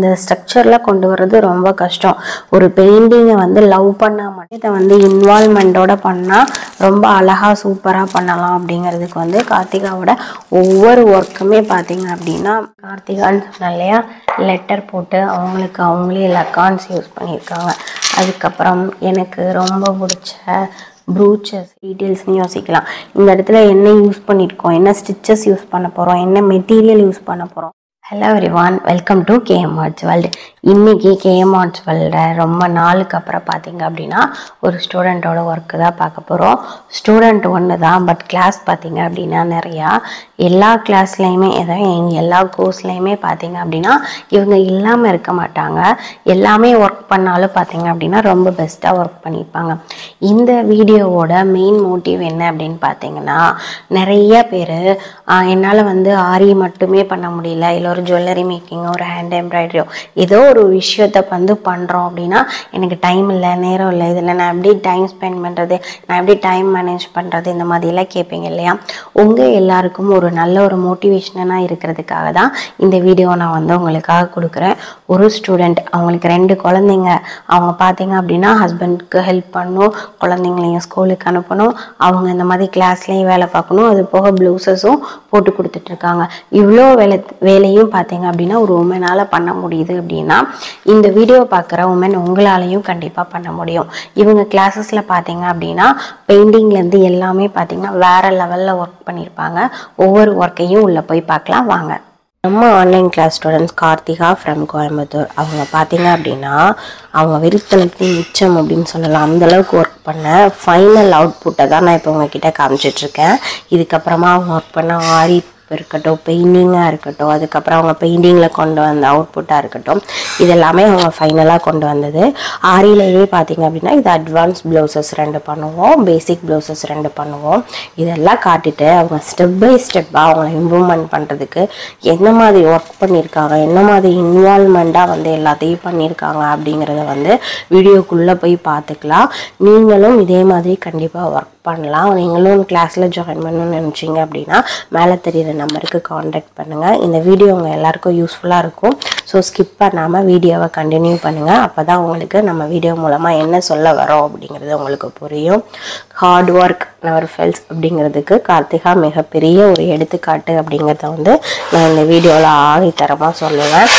அந்த ஸ்ட்ரக்சர்ல கொண்டு வர்றது ரொம்ப கஷ்டம். ஒரு பெயிண்டிங்கை வந்து லவ் பண்ணா மட்டும் இதை வந்து இன்வால்மெண்டோட பண்ணா ரொம்ப அழகா சூப்பரா பண்ணலாம் அப்படிங்கிறதுக்கு வந்து கார்த்திகாவோட ஒவ்வொரு ஒர்க்குமே பார்த்தீங்க அப்படின்னா, கார்த்திகான்னு சொன்ன இல்லையா, லெட்டர் போட்டு அவங்களுக்கு அவங்களே லக்கான்ஸ் யூஸ் பண்ணியிருக்காங்க. அதுக்கப்புறம் எனக்கு ரொம்ப பிடிச்ச ப்ரூச்சஸ் டீட்டெயில்ஸ்னு யோசிக்கலாம். இந்த இடத்துல என்ன யூஸ் பண்ணியிருக்கோம், என்ன ஸ்டிச்சஸ் யூஸ் பண்ண போகிறோம், என்ன மெட்டீரியல் யூஸ் பண்ண போகிறோம். Hello everyone, welcome to KM arts world. இன்றைக்கி கேஎம் ஆர்ட்ஸ் வேர்ல்டு ரொம்ப நாளுக்கு அப்புறம் பார்த்தீங்க அப்படின்னா ஒரு ஸ்டூடெண்ட்டோட ஒர்க்கு தான் பார்க்க போகிறோம். ஸ்டூடெண்ட் ஒன்று தான், பட் கிளாஸ் பார்த்தீங்க அப்படின்னா நிறையா. எல்லா கிளாஸ்லேயுமே எல்லா கோர்ஸ்லேயுமே பார்த்தீங்க அப்படின்னா இவங்க இல்லாமல் இருக்க மாட்டாங்க. எல்லாமே ஒர்க் பண்ணாலும் பார்த்தீங்க அப்படின்னா ரொம்ப பெஸ்ட்டாக ஒர்க் பண்ணியிருப்பாங்க. இந்த வீடியோவோட மெயின் மோட்டிவ் என்ன அப்படின்னு பார்த்தீங்கன்னா, நிறைய பேர் என்னால் வந்து ஆரி மட்டுமே பண்ண முடியல, இல்லை ஒரு ஜுவல்லரி மேக்கிங்கோ ஒரு ஹேண்ட் எம்ப்ராய்டரியோ ஏதோ ஒரு விஷயத்தை வந்து பண்ணுறோம் அப்படின்னா எனக்கு டைம் இல்லை, நேரம் இல்லை, இதில் நான் எப்படி டைம் ஸ்பெண்ட் பண்ணுறது, நான் எப்படி டைம் மேனேஜ் பண்ணுறது, இந்த மாதிரிலாம் கேட்பீங்க இல்லையா. உங்கள் எல்லாருக்கும் ஒரு நல்ல ஒரு மோட்டிவேஷனாக இருக்கிறதுக்காக தான் இந்த வீடியோ நான் வந்து உங்களுக்காக கொடுக்குறேன். ஒரு ஸ்டூடெண்ட், அவங்களுக்கு 2 குழந்தைங்க, அவங்க பார்த்தீங்க அப்படின்னா ஹஸ்பண்டுக்கு ஹெல்ப் பண்ணணும், குழந்தைங்களையும் ஸ்கூலுக்கு அனுப்பணும், அவங்க இந்த மாதிரி கிளாஸ்லேயும் வேலை பார்க்கணும், அது போக ப்ளவுசஸும் போட்டு கொடுத்துட்ருக்காங்க. இவ்வளோ வேலையும் பார்த்தீங்க அப்படின்னா ஒரு உமனால் பண்ண முடியுது அப்படின்னா இந்த வீடியோ பார்க்குற உமன் உங்களாலையும் கண்டிப்பாக பண்ண முடியும். இவங்க கிளாஸஸில் பார்த்தீங்க அப்படின்னா பெயிண்டிங்லேருந்து எல்லாமே பார்த்தீங்கன்னா வேறு லெவலில் ஒர்க் பண்ணியிருப்பாங்க. ஒவ்வொரு ஒர்க்கையும் உள்ளே போய் பார்க்கலாம் வாங்க. நம்ம online class students Karthika from Coimbatore. அவங்க பார்த்தீங்க அப்படின்னா அவங்க வெறித்தனத்தின் மிச்சம் அப்படின்னு சொல்லலாம். அந்தளவுக்கு ஒர்க் பண்ண ஃபைனல் அவுட்புட்டை தான் நான் இப்போ உங்ககிட்ட காமிச்சிட்ருக்கேன். இதுக்கப்புறமா அவங்க ஒர்க் பண்ண ஆரி இருக்கட்டும், பெயிண்டிங்காக இருக்கட்டும், அதுக்கப்புறம் அவங்க பெயிண்டிங்கில் கொண்டு வந்த அவுட்புட்டாக இருக்கட்டும், இதெல்லாமே அவங்க ஃபைனலாக கொண்டு வந்தது. ஆரியிலேயே பார்த்தீங்க அப்படின்னா இது அட்வான்ஸ் ப்ளவுசஸ் 2 பண்ணுவோம், பேசிக் ப்ளவுசஸ் 2 பண்ணுவோம். இதெல்லாம் காட்டிட்டு அவங்க ஸ்டெப் பை ஸ்டெப்பாக அவங்கள இம்ப்ரூவ்மெண்ட் பண்ணுறதுக்கு என்ன மாதிரி ஒர்க் பண்ணியிருக்காங்க, என்ன மாதிரி இன்வால்மெண்ட்டாக வந்து எல்லாத்தையும் பண்ணியிருக்காங்க அப்படிங்கிறத வந்து வீடியோக்குள்ளே போய் பார்த்துக்கலாம். நீங்களும் இதே மாதிரி கண்டிப்பாக ஒர்க் பண்ணலாம். நீங்களும் கிளாஸில் ஜாயின் பண்ணணும்னு நினச்சிங்க அப்படின்னா மேலே தெரியுற நம்பருக்கு காண்டாக்ட் பண்ணுங்கள். இந்த வீடியோ உங்கள் எல்லாருக்கும் யூஸ்ஃபுல்லாக இருக்கும். ஸோ ஸ்கிப் பண்ணாமல் வீடியோவை கண்டினியூ பண்ணுங்கள். அப்போ தான் உங்களுக்கு நம்ம வீடியோ மூலமாக என்ன சொல்ல வரோம் அப்படிங்கிறது உங்களுக்கு புரியும். ஹார்ட் ஒர்க் நெவர் ஃபெயில்ஸ் அப்படிங்கிறதுக்கு கார்த்திகா மிகப்பெரிய ஒரு எடுத்துக்காட்டு அப்படிங்கிறத வந்து நான் இந்த வீடியோவில் ஆணித்தரமாக சொல்லுவேன்.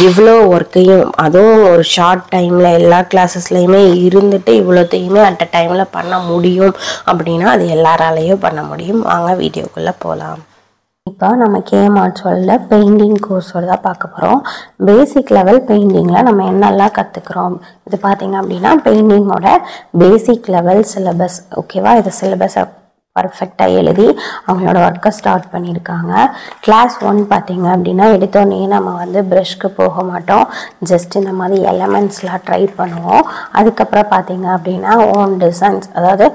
இவ்வளோ ஒர்க்கையும் அதுவும் ஒரு ஷார்ட் டைமில் எல்லா கிளாஸஸ்லையுமே இருந்துட்டு இவ்வளோத்தையுமே அட் அ டைமில் பண்ண முடியும் அப்படின்னா அது எல்லாராலையும் பண்ண முடியும். வாங்க வீடியோக்குள்ளே போகலாம். இப்போ நம்ம கேஎம் ஆர்ட்ஸ் வேர்ல்டில் பெயிண்டிங் கோர்ஸோடு தான் பார்க்க போகிறோம். பேசிக் லெவல் பெயிண்டிங்கில் நம்ம என்னெல்லாம் கற்றுக்குறோம் இது பார்த்தீங்க அப்படின்னா பெயிண்டிங்கோட பேசிக் லெவல் சிலபஸ். ஓகேவா, இது சிலபஸை பர்ஃபெக்டாக எழுதி அவங்களோட ஒர்க்கை ஸ்டார்ட் பண்ணியிருக்காங்க. கிளாஸ் 1 பார்த்தீங்க அப்படின்னா எடுத்தோடனே நம்ம வந்து ப்ரஷ்க்கு போக மாட்டோம், ஜஸ்ட் இந்த மாதிரி எலமெண்ட்ஸ்லாம் ட்ரை பண்ணுவோம். அதுக்கப்புறம் பார்த்தீங்க அப்படின்னா ஓன் டிசைன்ஸ், அதாவது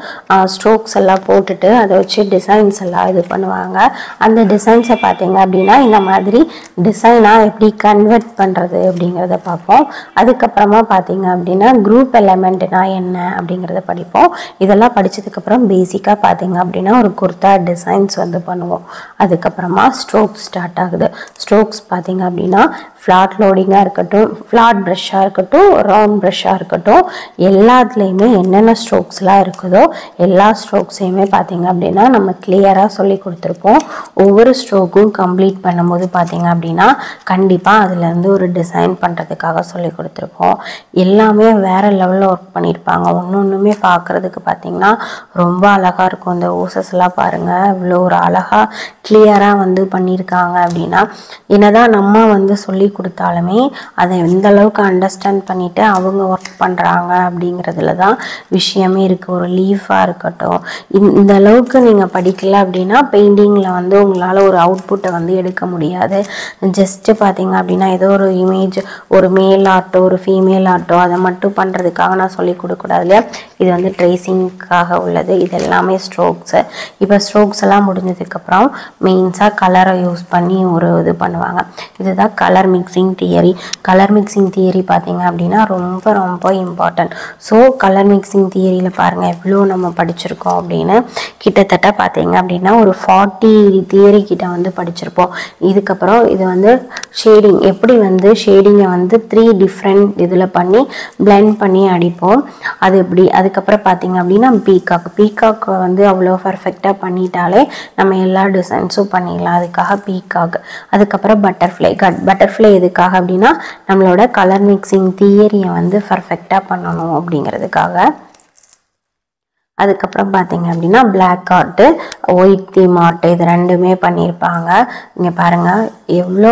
ஸ்ட்ரோக்ஸ் எல்லாம் போட்டுட்டு அதை வச்சு டிசைன்ஸ் எல்லாம் இது பண்ணுவாங்க. அந்த டிசைன்ஸை பார்த்தீங்க அப்படின்னா இந்த மாதிரி டிசைனாக எப்படி கன்வெர்ட் பண்ணுறது அப்படிங்கிறத பார்ப்போம். அதுக்கப்புறமா பார்த்தீங்க அப்படின்னா குரூப் எலமெண்ட்னா என்ன அப்படிங்கிறத படிப்போம். இதெல்லாம் படித்ததுக்கப்புறம் பேசிக்காக பார்த்தீங்க அப்படின்னா ஒரு குர்தா டிசைன்ஸ் வந்து பண்ணுவோம். அதுக்கப்புறமா ஸ்ட்ரோக்ஸ் ஸ்டார்ட் ஆகுது. ஸ்ட்ரோக்ஸ் பார்த்தீங்க அப்படின்னா ஃப்ளாட் லோடிங்காக இருக்கட்டும், ஃப்ளாட் ப்ரஷ்ஷாக இருக்கட்டும், ரவுண்ட் ப்ரஷ்ஷாக இருக்கட்டும், எல்லாத்துலேயுமே என்னென்ன ஸ்ட்ரோக்ஸ்லாம் இருக்குதோ எல்லா ஸ்ட்ரோக்ஸையுமே பார்த்தீங்க அப்படின்னா நம்ம கிளியராக சொல்லி கொடுத்துருப்போம். ஒவ்வொரு ஸ்ட்ரோக்கும் கம்ப்ளீட் பண்ணும்போது பார்த்தீங்க அப்படின்னா கண்டிப்பாக அதுலேருந்து ஒரு டிசைன் பண்ணுறதுக்காக சொல்லி கொடுத்துருப்போம். எல்லாமே வேறு லெவலில் ஒர்க் பண்ணியிருப்பாங்க. ஒன்றுமே பார்க்குறதுக்கு பார்த்தீங்கன்னா ரொம்ப அழகாக இருக்கும். இந்த ஓசஸ்லாம் பாருங்கள் இவ்வளோ ஒரு அழகாக கிளியராக வந்து பண்ணியிருக்காங்க அப்படின்னா என்னதான் நம்ம வந்து சொல்லி கொடுத்தாலுமே அதை எந்த அளவுக்கு அண்டர்ஸ்டாண்ட் பண்ணிவிட்டு அவங்க ஒர்க் பண்ணுறாங்க அப்படிங்கிறதுல தான் விஷயமே இருக்குது. ஒரு லீஃபாக இருக்கட்டும், இந்த அளவுக்கு நீங்கள் படிக்கல அப்படின்னா பெயிண்டிங்கில் வந்து உங்களால் ஒரு அவுட்புட்டை வந்து எடுக்க முடியாது. ஜஸ்ட்டு பார்த்தீங்க அப்படின்னா ஏதோ ஒரு இமேஜ், ஒரு மேல் ஆர்ட்டோ ஒரு ஃபீமேல் ஆர்ட்டோ அதை மட்டும் பண்ணுறதுக்காக நான் சொல்லி கொடுக்கக்கூடாது இல்லையா. இது வந்து ட்ரேசிங்காக உள்ளது. இது எல்லாமே ஸ்ட்ரோக்ஸ். ஸ்ட்ரோக்ஸு. இப்போ ஸ்ட்ரோக்ஸ் எல்லாம் முடிஞ்சதுக்கப்புறம் மெயின்ஸாக கலரை யூஸ் பண்ணி ஒரு இது பண்ணுவாங்க. இதுதான் colour mixing theory. Colour mixing theory பார்த்தீங்க அப்படின்னா ரொம்ப ரொம்ப இம்பார்ட்டன்ட். ஸோ கலர் மிக்சிங் தியரியில் பாருங்கள் எவ்வளோ நம்ம படிச்சிருக்கோம் அப்படின்னு. கிட்டத்தட்ட பார்த்தீங்க அப்படின்னா ஒரு 40 தியரி கிட்ட வந்து படிச்சிருப்போம். இதுக்கப்புறம் இது வந்து ஷேடிங், எப்படி வந்து ஷேடிங்கை வந்து 3 டிஃப்ரெண்ட் இதில் பண்ணி பிளெண்ட் பண்ணி அடிப்போம் அது எப்படி. அதுக்கப்புறம் பார்த்தீங்க அப்படின்னா பீகாக் வந்து அவ்வளோ பர்ஃபெக்டாக பண்ணிட்டாலே நம்ம எல்லா டிசைன்ஸும் பண்ணிடலாம். அதுக்காக பீகாக். அதுக்கப்புறம் பட்டர்ஃப்ளை எதுக்காக அப்படின்னா நம்மளோட கலர் மிக்சிங் தியரியை வந்து பர்ஃபெக்டாக பண்ணணும் அப்படிங்கிறதுக்காக. அதுக்கப்புறம் பார்த்தீங்க அப்படின்னா black art, white theme art, இது ரெண்டுமே பண்ணியிருப்பாங்க. இங்கே பாருங்கள் எவ்வளோ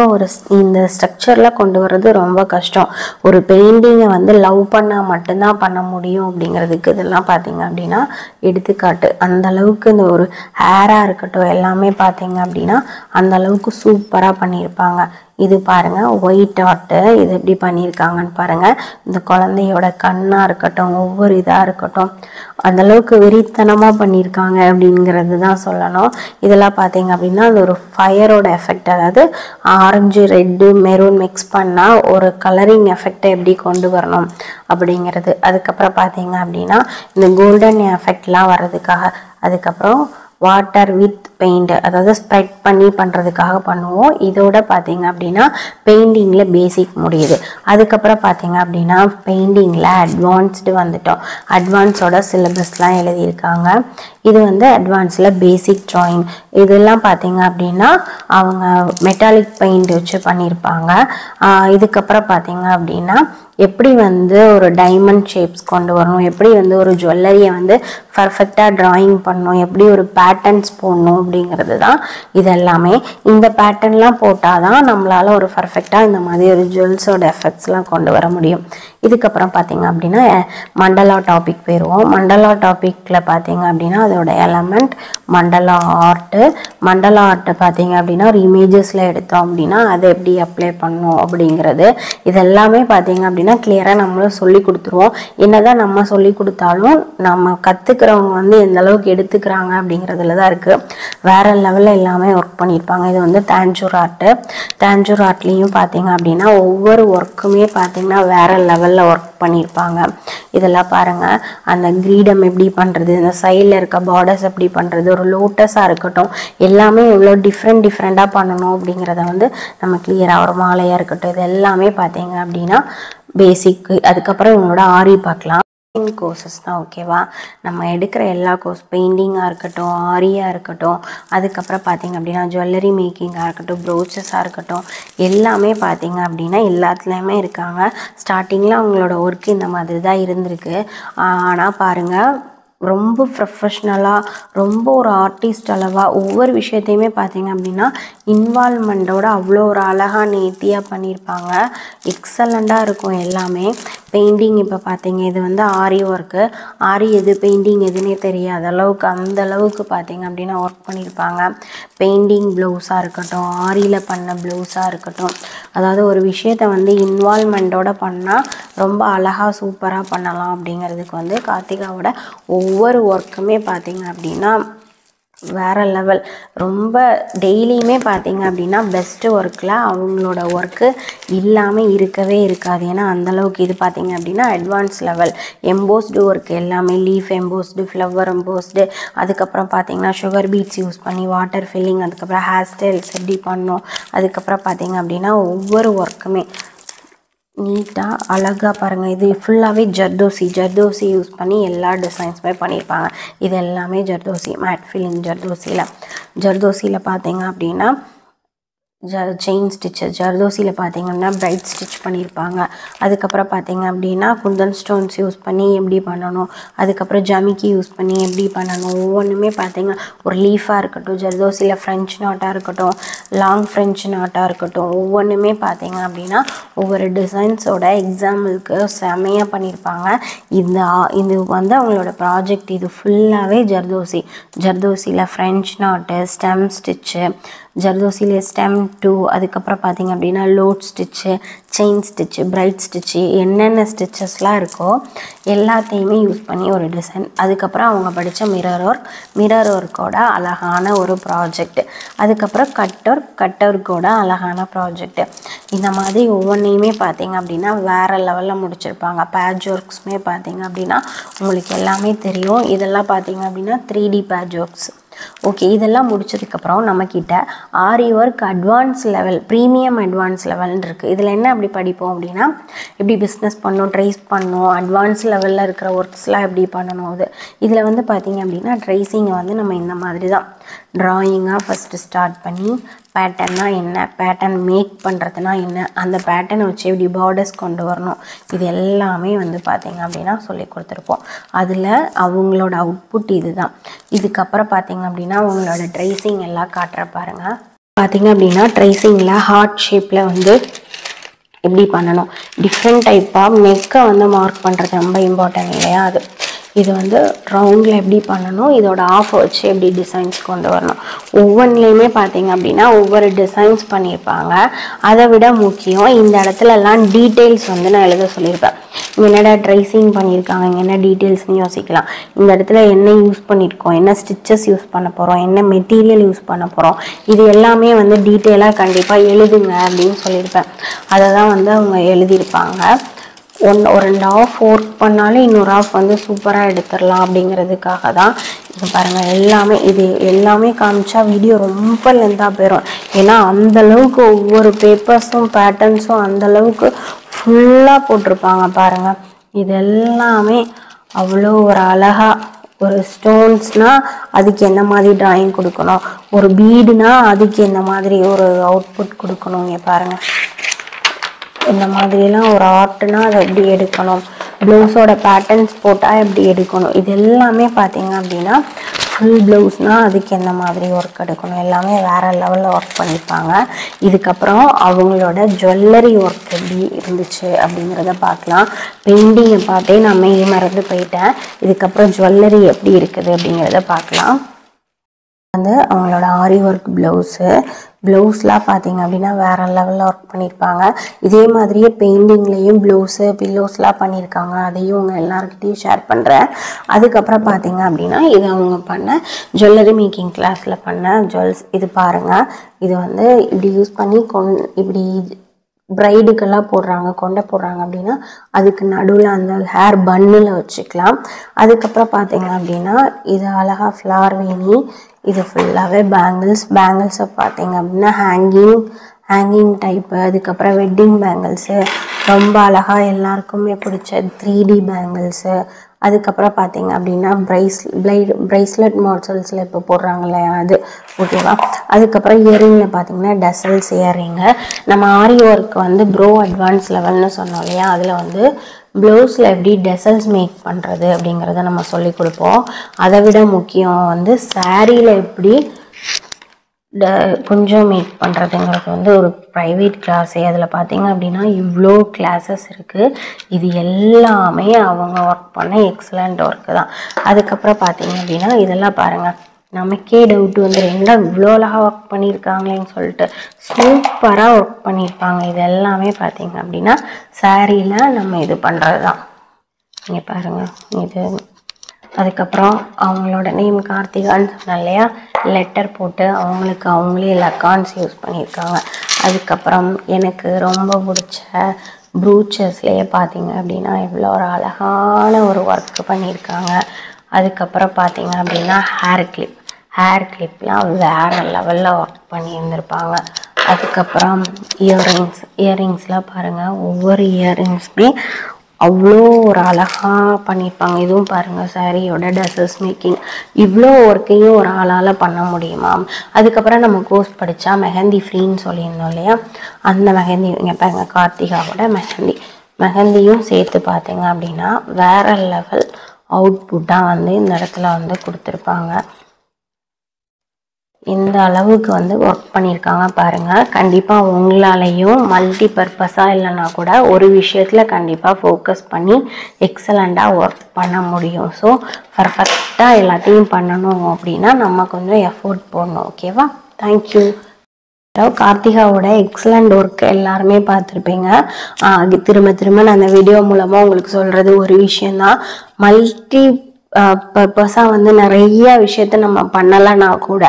இந்த ஸ்ட்ரக்சரில் கொண்டு வர்றது ரொம்ப கஷ்டம். ஒரு பெயிண்டிங்கை வந்து லவ் பண்ணால் மட்டும்தான் பண்ண முடியும் அப்படிங்கிறதுக்கு இதெல்லாம் பார்த்தீங்க அப்படின்னா எடுத்துக்காட்டு. அந்தளவுக்கு இந்த ஒரு ஹேராக இருக்கட்டும் எல்லாமே பார்த்தீங்க அப்படின்னா அந்தளவுக்கு சூப்பராக பண்ணியிருப்பாங்க. இது பாருங்கள் ஒயிட் ஆர்ட்டு, இது எப்படி பண்ணியிருக்காங்கன்னு பாருங்கள். இந்த குழந்தையோட கண்ணாக இருக்கட்டும், ஒவ்வொரு இதாக இருக்கட்டும் அந்தளவுக்கு வெறித்தனமாக பண்ணியிருக்காங்க அப்படிங்கிறது தான் சொல்லணும். இதெல்லாம் பார்த்தீங்க அப்படின்னா அது ஒரு ஃபயரோட எஃபெக்ட், அதாவது ஆரஞ்சு ரெட்டு மெரூன் மிக்ஸ் பண்ணால் ஒரு கலரிங் எஃபெக்டை எப்படி கொண்டு வரணும் அப்படிங்கிறது. அதுக்கப்புறம் பார்த்தீங்க அப்படின்னா இந்த கோல்டன் எஃபெக்ட்லாம் வர்றதுக்காக. அதுக்கப்புறம் வாட்டர் வித் பெயிண்ட், அதாவது ஸ்ப்ரெட் பண்ணி பண்ணுறதுக்காக பண்ணுவோம். இதோட பார்த்தீங்க அப்படின்னா பெயிண்டிங்கில் பேசிக் முடியுது. அதுக்கப்புறம் பார்த்தீங்க அப்படின்னா பெயிண்டிங்கில் அட்வான்ஸ்டு வந்துட்டோம். அட்வான்ஸோட சிலபஸ்லாம் எழுதியிருக்காங்க. இது வந்து அட்வான்ஸில் பேசிக் ட்ராயிங். இதெல்லாம் பார்த்தீங்க அப்படின்னா அவங்க மெட்டாலிக் பெயிண்ட் வச்சு பண்ணியிருப்பாங்க. இதுக்கப்புறம் பார்த்தீங்க அப்படின்னா எப்படி வந்து ஒரு டைமண்ட் ஷேப்ஸ் கொண்டு வரணும், எப்படி வந்து ஒரு ஜுவல்லரியை வந்து பர்ஃபெக்டாக ட்ராயிங் பண்ணணும், எப்படி ஒரு பேட்டர்ன்ஸ் போடணும் அப்படிங்கிறது தான் இதெல்லாமே. இந்த பேட்டர்ன்லாம் போட்டால் தான் நம்மளால் ஒரு பர்ஃபெக்டாக இந்த மாதிரி ஒரு ஜுவல்ஸோட எஃபெக்ட்ஸ்லாம் கொண்டு வர முடியும். இதுக்கப்புறம் பார்த்தீங்க அப்படின்னா மண்டலா டாபிக் போயிடுவோம். மண்டலா டாப்பிக்கில் பார்த்தீங்க அப்படின்னா அதோட எலமெண்ட் மண்டலா ஆர்ட்டு. மண்டலா ஆர்ட்டை பார்த்தீங்க அப்படின்னா ஒரு இமேஜஸில் எடுத்தோம் அப்படின்னா அதை எப்படி அப்ளை பண்ணணும் அப்படிங்கிறது. இதெல்லாமே பார்த்தீங்க அப்படின்னா கிளியராக நம்மளும் சொல்லி கொடுத்துருவோம். என்னதான் நம்ம சொல்லி கொடுத்தாலும் நம்ம கற்றுக்கிறவங்க வந்து எந்த அளவுக்கு எடுத்துக்கிறாங்க அப்படிங்கிறதுல தான் இருக்குது. வேறு லெவலில் எல்லாமே ஒர்க் பண்ணியிருப்பாங்க. இது வந்து தாஞ்சூர் ஆர்ட்டு. தாஞ்சூர் ஆர்ட்லேயும் பார்த்தீங்க அப்படின்னா ஒவ்வொரு ஒர்க்குமே பார்த்தீங்கன்னா வேறு லெவலில் ஒர்க் பண்ணியிருப்பாங்க. இதெல்லாம் பாருங்கள், அந்த கிரீடம் எப்படி பண்ணுறது, இந்த சைடில் இருக்க பார்டர்ஸ் எப்படி பண்ணுறது, ஒரு லோட்டஸாக இருக்கட்டும் எல்லாமே எவ்வளோ டிஃப்ரெண்ட்டாக பண்ணணும் அப்படிங்கிறத வந்து நம்ம கிளியராக, ஒரு மாலையாக இருக்கட்டும் இது எல்லாமே பார்த்தீங்க அப்படின்னா பேசிக். அதுக்கப்புறம் இவங்களோட ஆரி பார்க்கலாம். கோர்சஸ் தான் ஓகேவா. நம்ம எடுக்கிற எல்லா கோர்ஸ் பெயிண்டிங்காக இருக்கட்டும், ஆரியாக இருக்கட்டும், அதுக்கப்புறம் பார்த்தீங்க அப்படின்னா ஜுவல்லரி மேக்கிங்காக இருக்கட்டும், ப்ரோச்சஸாக இருக்கட்டும் எல்லாமே பார்த்தீங்க அப்படின்னா எல்லாத்துலேயுமே இருக்காங்க. ஸ்டார்டிங்கில் அவங்களோட ஒர்க் இந்த மாதிரி தான் இருந்திருக்கு. ஆனால் பாருங்கள் ரொம்ப ப்ரொஃபஷ்னலாக, ரொம்ப ஒரு ஆர்டிஸ்ட் அளவாக ஒவ்வொரு விஷயத்தையுமே பார்த்தீங்க அப்படின்னா இன்வால்மெண்ட்டோட அவ்வளோ ஒரு அழகாக நேர்த்தியாக பண்ணியிருப்பாங்க. எக்ஸலண்ட்டாக இருக்கும் எல்லாமே. பெயிண்டிங் இப்போ பார்த்தீங்க இது வந்து ஆரி ஒர்க்கு. ஆரி எது பெயிண்டிங் எதுன்னே தெரியாத அளவுக்கு அந்த அளவுக்கு பார்த்தீங்க அப்படின்னா ஒர்க் பண்ணியிருப்பாங்க. பெயிண்டிங் ப்ளவுஸாக இருக்கட்டும், ஆரியில் பண்ண ப்ளவுஸாக இருக்கட்டும், அதாவது ஒரு விஷயத்தை வந்து இன்வால்மெண்ட்டோட பண்ணால் ரொம்ப அழகாக சூப்பராக பண்ணலாம் அப்படிங்கிறதுக்கு வந்து கார்த்திகாவோட ஒவ்வொரு ஒர்க்குமே பார்த்தீங்க அப்படின்னா வேறு லெவல். ரொம்ப டெய்லியுமே பார்த்தீங்க அப்படின்னா பெஸ்ட்டு ஒர்க்கில் அவங்களோட ஒர்க்கு இல்லாமல் இருக்கவே இருக்காது. ஏன்னா அந்தளவுக்கு இது பார்த்தீங்க அப்படின்னா அட்வான்ஸ் லெவல். எம்போஸ்டு ஒர்க் எல்லாமே லீஃப் எம்போஸ்டு, ஃப்ளவர் எம்போஸ்டு, அதுக்கப்புறம் பார்த்தீங்கன்னா சுகர் பீட்ஸ் யூஸ் பண்ணி வாட்டர் ஃபில்லிங், அதுக்கப்புறம் ஹேர் ஸ்டைல்ஸ் எப்படி பண்ணோம், அதுக்கப்புறம் பார்த்தீங்க அப்படின்னா ஒவ்வொரு ஒர்க்குமே நீட்டாக அழகாக பாருங்கள். இது ஃபுல்லாகவே ஜர்தோசி யூஸ் பண்ணி எல்லா டிசைன்ஸுமே பண்ணியிருப்பாங்க. இது எல்லாமே ஜர்தோசி, மேட் ஃபில்லிங் ஜர்தோசியில் பார்த்தீங்க அப்படின்னா செயின் ஸ்டிச்சு, ஜர்தோசியில் பார்த்தீங்கன்னா பிரைட் ஸ்டிச் பண்ணியிருப்பாங்க. அதுக்கப்புறம் பார்த்தீங்க அப்படின்னா குந்தன் ஸ்டோன்ஸ் யூஸ் பண்ணி எப்படி பண்ணணும், அதுக்கப்புறம் ஜமிக்கி யூஸ் பண்ணி எப்படி பண்ணணும், ஒவ்வொன்றுமே பார்த்தீங்கன்னா ஒரு லீஃபாக இருக்கட்டும், ஜர்தோசியில் ஃப்ரெஞ்ச் நாட்டாக இருக்கட்டும், லாங் ஃப்ரெஞ்ச் நாட்டாக இருக்கட்டும், ஒவ்வொன்றுமே பார்த்தீங்க அப்படின்னா ஒவ்வொரு டிசைன்ஸோட எக்ஸாம்பிளுக்கு செமையாக பண்ணியிருப்பாங்க. இது வந்து அவங்களோட ப்ராஜெக்ட். இது ஃபுல்லாகவே ஜர்தோசியில் ஃப்ரெஞ்ச் நாட்டு, ஸ்டெம் ஸ்டிச்சு, ஜர்தோசியில் ஸ்டெம் 2, அதுக்கப்புறம் பார்த்தீங்க அப்படின்னா லோட் stitch, chain stitch, braid stitch, என்னென்ன ஸ்டிச்சஸ்லாம் இருக்கோ எல்லாத்தையுமே யூஸ் பண்ணி ஒரு டிசைன். அதுக்கப்புறம் அவங்க படித்த மிரர் ஒர்க்கோட அழகான ஒரு ப்ராஜெக்ட். அதுக்கப்புறம் கட்டொர்க்கோட அழகான ப்ராஜெக்ட். இந்த மாதிரி ஒவ்வொன்றையுமே பார்த்தீங்க அப்படின்னா வேறு லெவலில் முடிச்சிருப்பாங்க. பேட்ச் ஒர்க்ஸுமே பார்த்தீங்க அப்படின்னா உங்களுக்கு எல்லாமே தெரியும். இதெல்லாம் பார்த்தீங்க அப்படின்னா 3D பேட்ச் ஒர்க்ஸ். ஓகே, இதெல்லாம் முடிச்சதுக்கப்புறம் நம்மக்கிட்ட aari work advance level, premium advance லெவல்னு இருக்குது. இதில் என்ன அப்படி படிப்போம் அப்படின்னா எப்படி பிஸ்னஸ் பண்ணணும், ட்ரேஸ் பண்ணணும், அட்வான்ஸ் லெவலில் இருக்கிற ஒர்க்ஸ்லாம் எப்படி பண்ணணும். இதில் வந்து பார்த்திங்க அப்படின்னா ட்ரேசிங்கை வந்து நம்ம இந்த மாதிரி தான் ட்ராயிங்காக ஃபஸ்ட்டு ஸ்டார்ட் பண்ணி பேட்டர்னா என்ன, பேட்டர்ன் மேக் பண்ணுறதுனா என்ன, அந்த பேட்டர்னை வச்சு எப்படி பார்டர்ஸ் கொண்டு வரணும், இது எல்லாமே வந்து பார்த்திங்க அப்படின்னா சொல்லி கொடுத்துருப்போம். அதில் அவங்களோட அவுட்புட் இது தான். இதுக்கப்புறம் பார்த்திங்க அப்படின்னா அவங்களோட ட்ரேசிங் எல்லாம் காட்டுற பாருங்கள். பார்த்திங்க அப்படின்னா ட்ரேசிங்கில் ஹார்ட் ஷேப்பில் வந்து எப்படி பண்ணணும், டிஃப்ரெண்ட் டைப்பாக நெக்கை வந்து மார்க் பண்ணுறது ரொம்ப இம்பார்ட்டன்ட் இல்லையா. இது வந்து ரவுண்டில் எப்படி பண்ணணும், இதோட ஆஃப் வச்சு எப்படி டிசைன்ஸ் கொண்டு வரணும். ஒவ்வொன்றிலையுமே பார்த்தீங்க அப்படின்னா ஒவ்வொரு டிசைன்ஸ் பண்ணியிருப்பாங்க. அதை விட முக்கியம் இந்த இடத்துலலாம் டீட்டெயில்ஸ் வந்து நான் எழுத சொல்லியிருப்பேன். இங்கே என்னடா ட்ரேசிங் பண்ணியிருக்காங்க, இங்கே என்ன டீட்டெயில்ஸ்னு யோசிக்கலாம். இந்த இடத்துல என்ன யூஸ் பண்ணியிருக்கோம், என்ன ஸ்டிச்சஸ் யூஸ் பண்ண போகிறோம், என்ன மெட்டீரியல் யூஸ் பண்ண போகிறோம், இது எல்லாமே வந்து டீட்டெயிலாக கண்டிப்பாக எழுதுங்க அப்படின்னு சொல்லியிருப்பேன். அதை தான் வந்து அவங்க எழுதியிருப்பாங்க. ஒரு 2 ஆஃப் ஒர்க் பண்ணாலும் இன்னொரு ஆஃப் வந்து சூப்பராக எடுத்துடலாம் அப்படிங்கிறதுக்காக தான். இது பாருங்கள், இது எல்லாமே காமிச்சா வீடியோ ரொம்ப லென்த்தாக போயிடும். ஏன்னா அந்தளவுக்கு ஒவ்வொரு பேப்பர்ஸும் பேட்டர்ன்ஸும் அந்தளவுக்கு ஃபுல்லாக போட்டிருப்பாங்க பாருங்கள். இது எல்லாமே அவ்வளோ ஒரு அழகாக, ஒரு ஸ்டோன்ஸ்னால் அதுக்கு என்ன மாதிரி ட்ராயிங் கொடுக்கணும், ஒரு பீடுனா அதுக்கு என்ன மாதிரி ஒரு அவுட்புட் கொடுக்கணும். இங்கே பாருங்கள், இந்த மாதிரிலாம் ஒரு ஆர்ட்னா அதை எப்படி எடுக்கணும், ப்ளவுஸோட பேட்டர்ன்ஸ் போட்டால் எப்படி எடுக்கணும், இது எல்லாமே பார்த்தீங்க அப்படின்னா ஃபுல் ப்ளவுஸ்னால் அதுக்கு எந்த மாதிரி ஒர்க் எடுக்கணும், எல்லாமே வேறு லெவலில் ஒர்க் பண்ணியிருப்பாங்க. இதுக்கப்புறம் அவங்களோட ஜுவல்லரி ஒர்க் எப்படி இருந்துச்சு அப்படிங்கிறத பார்க்கலாம். பெயிண்டிங்கை பார்த்தே நான் மறந்து போயிட்டேன். இதுக்கப்புறம் ஜுவல்லரி எப்படி இருக்குது அப்படிங்கிறத பார்க்கலாம். வந்து அவங்களோட ஆரி ஒர்க் ப்ளவுஸ்லாம் பார்த்தீங்க அப்படின்னா வேறு லெவலில் ஒர்க் பண்ணியிருப்பாங்க. இதே மாதிரியே பெயிண்டிங்லேயும் ப்ளவுஸு பில்லோஸ்லாம் பண்ணியிருக்காங்க. அதையும் அவங்க எல்லாருக்கிட்டையும் ஷேர் பண்ணுறேன். அதுக்கப்புறம் பார்த்தீங்க அப்படின்னா இது அவங்க பண்ண ஜுவல்லரி மேக்கிங் கிளாஸில் பண்ண ஜுவல்ஸ். இது பாருங்கள், இது வந்து இப்படி யூஸ் பண்ணி இப்படி பிரைடுக்கெல்லாம் கொண்டை போடுறாங்க அப்படின்னா அதுக்கு நடுவில் அந்த ஹேர் பன்னில் வச்சுக்கலாம். அதுக்கப்புறம் பார்த்தீங்க அப்படின்னா இது அழகாக ஃப்ளார் வேணி, இது ஃபுல்லாகவே பேங்கிள்ஸை பார்த்தீங்க அப்படின்னா ஹேங்கிங் டைப்பு. அதுக்கப்புறம் வெட்டிங் பேங்கிள்ஸு, ரொம்ப அழகாக எல்லாருக்குமே பிடிச்ச 3D பேங்கிள்ஸு. அதுக்கப்புறம் பார்த்தீங்க அப்படின்னா ப்ரைஸ்லெட் மாடல்ஸில் இப்போ போடுறாங்க இல்லையா, அது ஓகேவா. அதுக்கப்புறம் இயரிங்கில் பார்த்தீங்கன்னா டசல்ஸ் இயரிங்கு. நம்ம ஆரி ஒர்க் வந்து ப்ரோ அட்வான்ஸ் லெவல்னு சொன்னோம் இல்லையா, அதில் வந்து ப்ளவுஸில் எப்படி டெசல்ஸ் மேக் பண்ணுறது அப்படிங்கிறத நம்ம சொல்லி கொடுப்போம். அதை விட முக்கியம் வந்து சாரியில் எப்படி கொஞ்சம் மேக் பண்ணுறதுங்கிறது வந்து ஒரு ப்ரைவேட் கிளாஸே. அதில் பார்த்தீங்க அப்படின்னா இவ்வளோ கிளாஸஸ் இருக்குது. இது எல்லாமே அவங்க ஒர்க் பண்ண எக்ஸலண்ட் ஒர்க்கு தான். அதுக்கப்புறம் பார்த்தீங்க அப்படின்னா இதெல்லாம் பாருங்கள், நமக்கே டவுட் வந்து இவ்வளோ அழகாக ஒர்க் பண்ணியிருக்காங்களேன்னு சொல்லிட்டு சூப்பராக ஒர்க் பண்ணியிருப்பாங்க. இது எல்லாமே பார்த்தீங்க அப்படின்னா சாரியில் நம்ம இது பண்ணுறது தான். இங்கே பாருங்கள் இது. அதுக்கப்புறம் அவங்களோட நேம் கார்த்திகான்னு சொன்னேன் இல்லையா, லெட்டர் போட்டு அவங்களே லக்கான்ஸ் யூஸ் பண்ணியிருக்காங்க. அதுக்கப்புறம் எனக்கு ரொம்ப பிடிச்ச ப்ரூச்சஸ்லேயே பார்த்தீங்க அப்படின்னா இவ்வளோ ஒரு அழகான ஒரு ஒர்க்கு பண்ணியிருக்காங்க. அதுக்கப்புறம் பார்த்தீங்க அப்படின்னா ஹேர் கிளிப்லாம் வேறு லெவலில் ஒர்க் பண்ணியிருந்திருப்பாங்க. அதுக்கப்புறம் இயரிங்ஸ்லாம் பாருங்கள், ஒவ்வொரு இயரிங்ஸுமே அவ்வளோ ஒரு அழகாக பண்ணியிருப்பாங்க. இதுவும் பாருங்கள் சாரியோட டசல்ஸ் மேக்கிங். இவ்வளோ ஒர்க்கையும் ஒரு ஆளால் பண்ண முடியுமா. அதுக்கப்புறம் நம்ம கோர்ஸ் படித்தா மெஹந்தி ஃப்ரீன்னு சொல்லியிருந்தோம் இல்லையா, அந்த மெஹந்தி இங்கே பாருங்கள், கார்த்திகாவோட மெஹந்தியும் சேர்த்து பார்த்தீங்க அப்படின்னா வேறு லெவல் அவுட்புட்டாக வந்து இந்த இடத்துல வந்து கொடுத்துருப்பாங்க. இந்த அளவுக்கு வந்து ஒர்க் பண்ணியிருக்காங்க பாருங்கள். கண்டிப்பாக உங்களாலையும் மல்டி பர்பஸாக இல்லைன்னா கூட ஒரு விஷயத்தில் கண்டிப்பாக ஃபோக்கஸ் பண்ணி எக்ஸலண்ட்டாக ஒர்க் பண்ண முடியும். ஸோ பர்ஃபெக்டாக எல்லாத்தையும் பண்ணணும் அப்படின்னா நம்ம கொஞ்சம் எஃபோர்ட் போடணும். ஓகேவா? தேங்க்யூ. கார்த்திகாவோட எக்ஸலண்ட் ஒர்க் எல்லாருமே பார்த்துருப்பீங்க. திரும்ப திரும்ப நான் அந்த வீடியோ மூலமாக உங்களுக்கு சொல்கிறது ஒரு விஷயந்தான், மல்டி பர்பஸாக வந்து நிறைய விஷயத்த நம்ம பண்ணலைன்னா கூட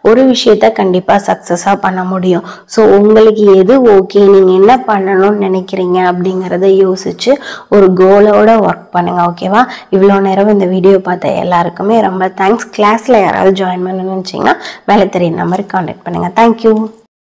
ஒரு விஷயத்த கண்டிப்பாக சக்ஸஸாக பண்ண முடியும். ஸோ உங்களுக்கு எது ஓகே, நீங்கள் என்ன பண்ணணும்னு நினைக்கிறீங்க அப்படிங்கிறத யோசிச்சு ஒரு கோலோட ஒர்க் பண்ணுங்கள். ஓகேவா? இவ்வளோ நேரம் இந்த வீடியோ பார்த்த எல்லாருக்குமே ரொம்ப தேங்க்ஸ். கிளாஸில் யாராவது ஜாயின் பண்ணணும்னு நினச்சிங்கன்னா மேலே தெரியும் நம்பருக்கு கான்டாக்ட் பண்ணுங்கள். தேங்க்யூ.